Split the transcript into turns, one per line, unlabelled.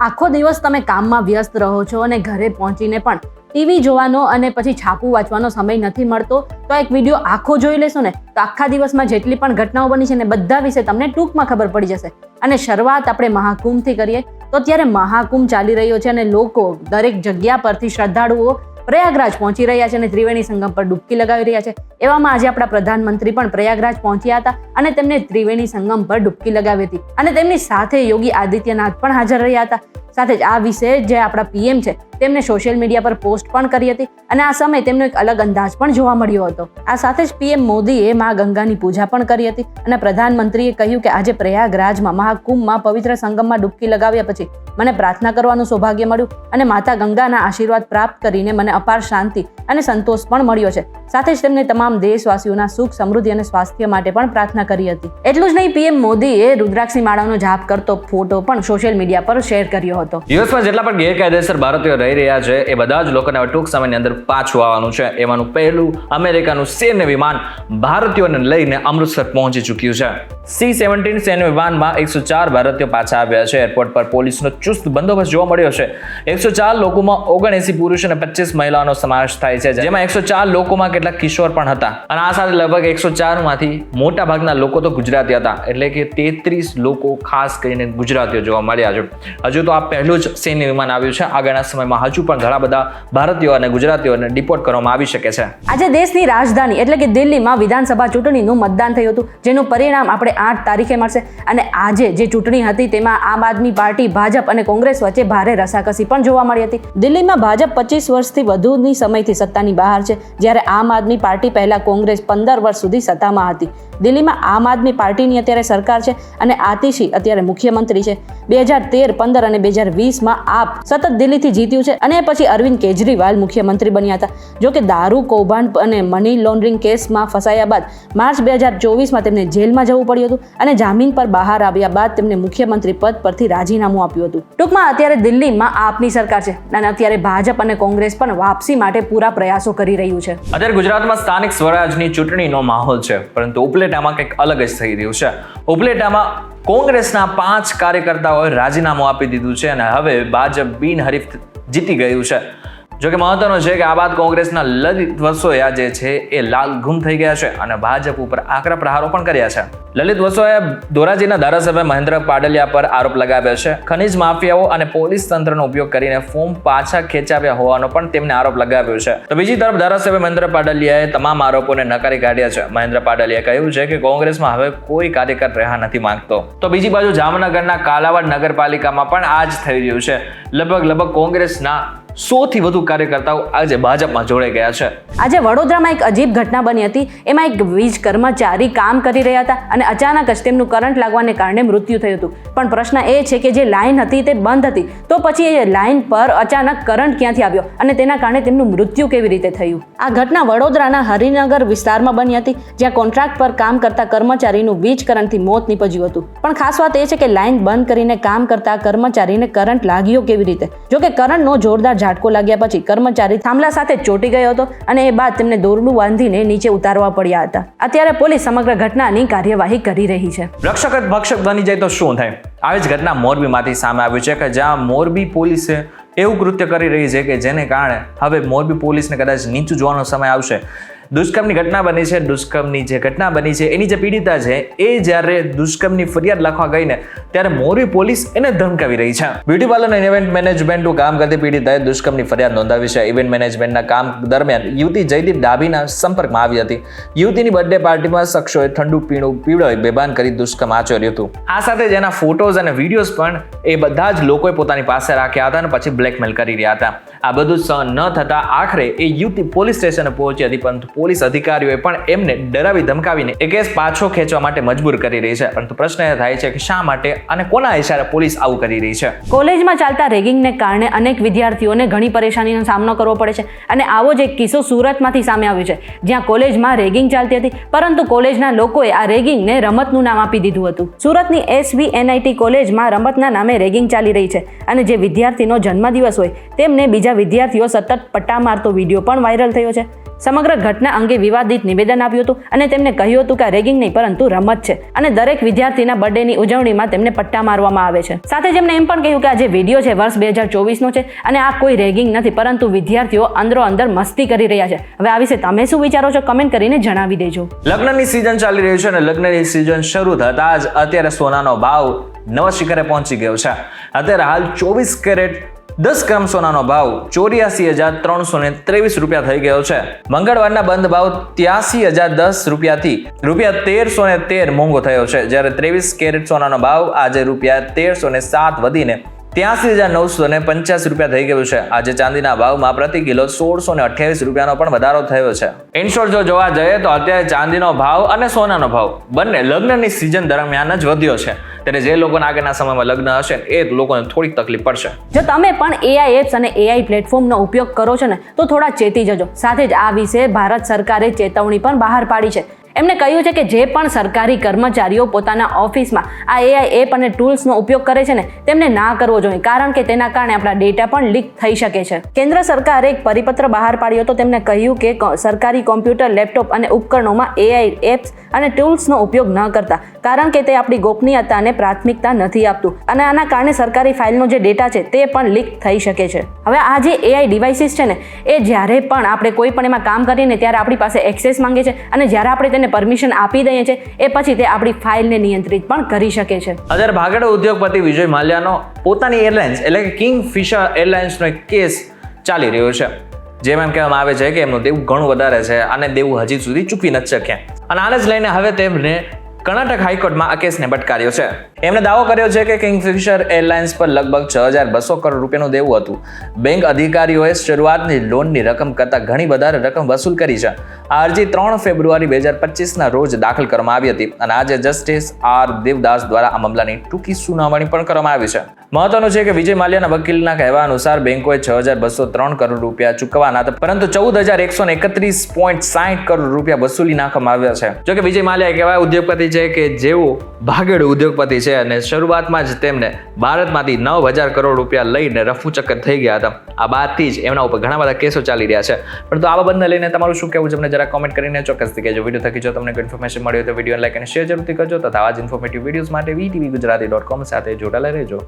આખો દિવસ તમે કામમાં વ્યસ્ત રહો છો અને ઘરે પહોંચીને પણ ટીવી જોવાનો અને પછી છાપું વાંચવાનો સમય નથી મળતો તો એક વિડીયો આખો જોઈ લેશો ને તો આખા દિવસમાં જેટલી પણ ઘટનાઓ બની છે ને બધા વિશે તમને ટૂંકમાં ખબર પડી જશે. અને શરૂઆત આપણે મહાકુંભથી કરીએ તો અત્યારે મહાકુંભ ચાલી રહ્યો છે અને લોકો દરેક જગ્યા પરથી શ્રદ્ધાળુઓ પ્રયાગરાજ પહોંચી રહ્યા છે અને ત્રિવેણી સંગમ પર ડૂબકી લગાવી રહ્યા છે. એવામાં આજે આપણા પ્રધાનમંત્રી પણ પ્રયાગરાજ પહોંચ્યા હતા અને તેમને ત્રિવેણી સંગમ પર ડૂબકી લગાવી હતી અને તેમની સાથે યોગી આદિત્યનાથ પણ હાજર રહ્યા હતા. સાથે જ આ વિશે જે આપણા પીએમ છે તેમને સોશિયલ મીડિયા પર પોસ્ટ પણ કરી હતી અને આ સમયે તેમનો એક અલગ અંદાજ પણ જોવા મળ્યો હતો. આ સાથે જ પીએમ મોદીએ મા ગંગાની પૂજા પણ કરી હતી અને પ્રધાનમંત્રીએ કહ્યું કે આજે પ્રયાગરાજમાં મહાકુંભમાં પવિત્ર સંગમમાં ડૂબકી લગાવ્યા પછી મને પ્રાર્થના કરવાનું સૌભાગ્ય મળ્યું અને માતા ગંગાના આશીર્વાદ પ્રાપ્ત કરીને મને અપાર શાંતિ અને સંતોષ પણ મળ્યો છે. સાથે જ તેમને તમામ દેશવાસીઓના સુખ સમૃદ્ધિ અને સ્વાસ્થ્ય માટે પણ પ્રાર્થના કરી હતી. એટલું જ નહીં, પીએમ મોદીએ રુદ્રાક્ષની માળાનો જાપ કરતો ફોટો પણ સોશિયલ મીડિયા પર શેર કર્યો હતો.
યુએસમાં જેટલા પણ ગેરકાયદેસર ભારતીયો રહી રહ્યા છે એ બધા જ લોકોને ટૂંક સમયની અંદર પાછું આવવાનું છે. એમાંનું પહેલું અમેરિકાનું સૈન્ય વિમાન ભારતીયોને લઈને અમૃતસર પહોંચી ચૂક્યું છે. C-17 સૈન્ય વિમાનમાં 104 ભારતીયો પાછા આવ્યા છે. એરપોર્ટ પર પોલીસનો ચુસ્ત બંદોબસ્ત જોવા મળ્યો છે. 104 લોકોમાં 79 પુરુષ અને 25 મહિલાઓનો સમાવેશ થાય છે, જેમાં 104 લોકોમાં કેટલાક કિશોર પણ હતા અને આ સાથે લગભગ 104 માંથી મોટા ભાગના લોકો તો ગુજરાતી હતા, એટલે કે 33 લોકો ખાસ કરીને ગુજરાતીઓ જોવા મળ્યા છે. હજુ તો આ પહેલું જ સૈન્ય વિમાન આવ્યું છે. આગળના સમયમાં હજુ પણ ઘણા બધા ભારતીયો અને ગુજરાતીઓને ડિપોર્ટ કરવામાં આવી શકે છે.
આજે દેશની રાજધાની એટલે કે દિલ્હીમાં વિધાનસભા ચૂંટણીનું મતદાન થયું હતું, જેનું પરિણામ આપણે 8 તારીખે મળશે. અને આજે જે ચૂંટણી હતી તેમાં આમ આદમી પાર્ટી, ભાજપ અને કોંગ્રેસ વચ્ચે ભારે રસાકસી પણ જોવા મળી હતી. દિલ્હીમાં ભાજપ 25 વર્ષથી વધુની સમયથી સત્તાની બહાર છે, જ્યારે આમ આદમી પાર્ટી પહેલા કોંગ્રેસ 15 વર્ષ સુધી સત્તામાં હતી. દિલ્હીમાં આમ આદમી પાર્ટીની અત્યારે સરકાર છે અને આતિશી અત્યારે મુખ્યમંત્રી છે. 2013, 15 અને 2020માં આપ સતત દિલ્હીથી જીત્યું છે અને પછી અરવિંદ કેજરીવાલ મુખ્યમંત્રી બન્યા હતા. જો કે દારૂ કૌભાંડ અને મની લોન્ડરિંગ કેસમાં ફસાયા બાદ માર્ચ 2024માં તેમને જેલમાં જવું પડ્યું હતું અને જામીન પર બહાર આવ્યા બાદ તેમને મુખ્યમંત્રી પદ પરથી રાજીનામું આપ્યું હતું. ટૂંકમાં અત્યારે દિલ્હીમાં આપની સરકાર છે અને અત્યારે ભાજપ અને કોંગ્રેસ પણ વાપસી માટે પૂરા પ્રયાસો કરી રહ્યું છે.
અત્યારે ગુજરાતમાં સ્થાનિક સ્વરાજની ચૂંટણીનો માહોલ છે, પરંતુ ઉપલેટામાં કંઈક અલગ જ થઈ રહ્યું છે. ઉપલેટામાં કોંગ્રેસના 5 કાર્યકર્તાઓએ રાજીનામું આપી દીધું છે અને હવે ભાજપ બિનહરીફ જીતી ગયું છે. જોકે મહત્વનું છે કે આ બાદ કોંગ્રેસના લલિત વસોયા જે છે એ લાલ ગુમ થઈ ગયા છે અને ભાજપ ઉપર આકરા પ્રહારો પણ કર્યા છે. લલિત વસોયાએ ધોરાજીના ધારાસભ્ય મહેન્દ્ર પાડલિયા પર આરોપ લગાવ્યો છે. ખનીજ માફિયાઓ અને પોલીસ તંત્રનો ઉપયોગ કરીને ફોર્મ પાછા ખેંચાવ્યા હોવાનો પણ તેમને આરોપ લગાવ્યો છે. તો બીજી તરફ ધારાસભ્ય મહેન્દ્ર પાડલિયાએ તમામ આરોપોને નકારી કાઢ્યા છે. મહેન્દ્ર પાડલિયાએ કહ્યું છે કે કોંગ્રેસમાં હવે કોઈ કાર્યકર રહ્યા નથી માંગતો. તો બીજી બાજુ જામનગરના કાલાવાડ નગરપાલિકામાં પણ આ જ થઈ રહ્યું છે. લગભગ કોંગ્રેસના 100 થી વધુ કાર્યકર્તાઓ આજે ભાજપમાં જોડાઈ ગયા છે.
આજે વડોદરામાં એક અજીબ ઘટના બની હતી. એમાં એક વીજ કર્મચારી કામ કરી રહ્યા હતા અને અચાનક જ તેમનું કરંટ લાગવાને કારણે મૃત્યુ થયું હતું. પણ પ્રશ્ન એ છે કે જે લાઈન હતી તે બંધ હતી, તો પછી એ લાઈન પર અચાનક કરંટ ક્યાંથી આવ્યો અને તેના કારણે તેમનું મૃત્યુ કેવી રીતે થયું? આ ઘટના વડોદરાના હરિનગર વિસ્તારમાં બની હતી, જ્યાં કોન્ટ્રાક્ટ પર કામ કરતા કર્મચારીનું વીજ કરંટથી મોત નીપજ્યું હતું. પણ ખાસ વાત એ છે કે લાઈન બંધ કરીને કામ કરતા કર્મચારીને કરંટ લાગ્યો કેવી રીતે? જો કે કરંટનો જોરદાર ઝાટકો લાગ્યા પછી કર્મચારી થાંભલા સાથે ચોંટી ગયો હતો અને એ બાદ તેમને દોરડું બાંધીને નીચે ઉતારવા પડ્યા હતા. અત્યારે પોલીસ સમગ્ર ઘટનાની કાર્યવાહી કરી રહી છે.
રક્ષક જ ભક્ષક બની જાય તો શું થાય? આવી જ ઘટના મોરબીમાંથી સામે આવ્યું છે કે જ્યાં મોરબી પોલીસે એવું કૃત્ય કરી રહી છે કે જેને કારણે હવે મોરબી પોલીસને કદાચ નીચું જોવાનો સમય આવશે. દુષ્કર્મની ઘટના બની છે. દુષ્કર્મની જે ઘટના બની છે એની જે પીડિતા છે એ જ્યારે દુષ્કર્મની ફરિયાદ લખવા ગઈને ત્યારે મોરબી પોલીસ એને ધમકાવી રહી છે. બ્યુટી પાર્લર અને ઇવેન્ટ મેનેજમેન્ટનું કામ કરતી પીડિતાએ દુષ્કર્મની ફરિયાદ નોંધાવી છે. ઇવેન્ટ મેનેજમેન્ટના કામ દરમિયાન યુવતી જયદીપ ડાભીના સંપર્કમાં આવી હતી. યુવતીની બર્થડે પાર્ટીમાં શખ્સોએ ઠંડુ પીણું પીવડાવી બેભાન કરી દુષ્કર્મ આચર્યું હતું. આ સાથે જેના ફોટોઝ અને વિડીયોઝ પણ એ બધા જ લોકોએ પોતાની પાસે રાખ્યા હતા અને પછી બ્લેકમેલ કરી રહ્યા હતા. આ બધું સહન ન થતા આખરે એ યુવતી પોલીસ સ્ટેશને પહોંચી હતી, પરંતુ પોલીસ અધિકારીઓએ પણ એમને ડરાવી ધમકાવીને એ કેસ પાછો ખેંચવા માટે મજબૂર કરી રહી છે. પરંતુ પ્રશ્ન એ થાય છે કે શા માટે અને કોના ઇશારે પોલીસ આવું કરી રહી છે?
કોલેજમાં ચાલતા રેગિંગને કારણે અનેક વિદ્યાર્થીઓને ઘણી પરેશાનીનો સામનો કરવો પડે છે અને આવો જ એક કિસ્સો સુરતમાંથી સામે આવ્યો છે, જ્યાં કોલેજમાં રેગિંગ ચાલતી હતી, પરંતુ કોલેજના લોકોએ આ રેગિંગને રમતનું નામ આપી દીધું હતું. સુરતની SVNIT કોલેજમાં રમતના નામે રેગિંગ ચાલી રહી છે અને જે વિદ્યાર્થીનો જન્મદિવસ હોય તેમને બીજા વિદ્યાર્થીઓ સતત પટ્ટા મારતો વિડીયો પણ વાયરલ થયો છે. સમગ્ર ઘટના અંગે વિવાદિત નિવેદન આપ્યું હતું અને તેમને કહ્યું હતું કે આ રેગિંગ નહીં પરંતુ રમત છે અને દરેક વિદ્યાર્થીના બર્થડેની ઉજવણીમાં તેમને પટ્ટા મારવામાં આવે છે. સાથે જ એમને એમ પણ કહ્યું કે આ જે વિડીયો છે વર્ષ 2024 નો છે અને આ કોઈ રેગિંગ નથી પરંતુ વિદ્યાર્થીઓ અંદરો અંદર મસ્તી કરી રહ્યા છે. હવે આ વિશે તમે શું વિચારો છો કમેન્ટ કરીને જણાવી દેજો.
લગ્નની સિઝન ચાલી રહી છે અને લગ્નની સિઝન શરૂ થતા જ અત્યારે સોનાનો ભાવ નવા શિખરે પહોંચી ગયો છે. અત્યારે હાલ 24 કેરેટ 10 ગ્રામ સોનાનો ભાવ 84,323 રૂપિયા થઈ ગયો છે. મંગળવારના બંધ ભાવ 83,010 રૂપિયાથી ₹1,313 મોંઘો થયો છે, જ્યારે 23 કેરેટ સોનાનો ભાવ આજે ₹1,307 વધીને 83,985 રૂપિયા થઈ ગયું છે. આજે ચાંદીના ભાવમાં પ્રતિ કિલો 1,628 રૂપિયાનો પણ વધારો થયો છે. ઇન શોર્ટ જો જોવા જઈએ તો અત્યારે ચાંદીનો ભાવ અને સોનાનો ભાવ બંને લગ્નની સિઝન દરમિયાન જ વધ્યો છે. ત્યારે જે લોકોના આગળના સમયમાં લગ્ન હશે એ લોકોને થોડીક તકલીફ પડશે.
જો તમે પણ AI એપ્સ અને AI પ્લેટફોર્મનો ઉપયોગ કરો છો ને તો થોડા ચેતી જજો. સાથે જ આ વિશે ભારત સરકારે ચેતવણી પણ બહાર પાડી છે. એમને કહ્યું છે કે જે પણ સરકારી કર્મચારીઓ પોતાના ઓફિસમાં આ AI એપ અને ટૂલ્સનો ઉપયોગ કરે છે ને તેમને ના કરવો જોઈએ, કારણ કે તેના કારણે આપણા ડેટા પણ લીક થઈ શકે છે. કેન્દ્ર સરકારે એક પરિપત્ર બહાર પાડ્યો હતો. તેમને કહ્યું કે સરકારી કોમ્પ્યુટર, લેપટોપ અને ઉપકરણોમાં AI એપ્સ અને ટૂલ્સનો ઉપયોગ ન કરતા, કારણ કે તે આપણી ગોપનીયતાને પ્રાથમિકતા નથી આપતું અને આના કારણે સરકારી ફાઇલનો જે ડેટા છે તે પણ લીક થઈ શકે છે. હવે આ જે AI ડિવાઇસીસ છે ને એ જ્યારે પણ આપણે કોઈ પણ એમાં કામ કરીએ ને ત્યારે આપણી પાસે એક્સેસ માંગે છે અને જ્યારે આપણે તેને પરમિશન આપી દઈએ છીએ એ પછી તે આપણી ફાઇલને નિયંત્રિત પણ કરી શકે છે.
અત્યારે ભાગેડુ ઉદ્યોગપતિ વિજય માલ્યાનો પોતાની એરલાઇન્સ એટલે કે કિંગફિશર એરલાઇન્સનો એક કેસ ચાલી રહ્યો છે, જેમાં એમ કહેવામાં આવે છે કે એમનું દેવું ઘણું વધારે છે અને દેવું હજી સુધી ચૂકવી નથી શક્યા. અને આને જ લઈને હવે તેમને કર્ણાટક હાઈકોર્ટમાં આ કેસને બટકાર્યો છે. એમણે દાવો કર્યો છે કે કિંગફિશર એરલાઇન્સ પર લગભગ 6,200 કરોડ રૂપિયાનું દેવું હતું. બેંક અધિકારીઓએ શરૂઆતની લોનની રકમ કરતાં ઘણી વધારે રકમ વસૂલ કરી છે. આ અરજી 3 ફેબ્રુઆરી 2025ના રોજ દાખલ કરવામાં આવી હતી અને આજે જસ્ટિસ R દેવદાસ દ્વારા આ મામલાની ટૂંકી સુનાવણી પણ કરવામાં આવી છે. મહત્વનું છે કે વિજય માલ્યાના વકીલના કહેવા અનુસાર બેંકોએ 6,203 કરોડ રૂપિયા ચૂકવવાના હતા, પરંતુ 14,131.60 કરોડ રૂપિયા વસૂલી નાખવામાં આવ્યા છે. જોકે વિજય માલ્યા એક એવા ઉદ્યોગપતિ છે કે જેઓ ભાગેડુ ઉદ્યોગપતિ છે અને શરૂઆતમાં જ તેમને ભારતમાંથી 9,000 કરોડ રૂપિયા લઈને રફુચક્કર થઈ ગયા હતા. આ બાદથી જ એમના ઉપર ઘણા બધા કેસો ચાલી રહ્યા છે. પરંતુ આ બાબતને લઈને તમારું શું કહેવું છે અમને જરા કોમેન્ટ કરીને ચોક્કસથી કહેજો. વિડીયો થકી જો તમને કોઈ ઇન્ફોર્મેશન મળી હોય તો વિડીયો લાઈક અને શેર જરૂરથી કરજો તથા આવા જ ઇન્ફોર્મેટિવ વિડીયોઝ માટે VTVgujarati.com સાથે જોડાયેલા રહેજો.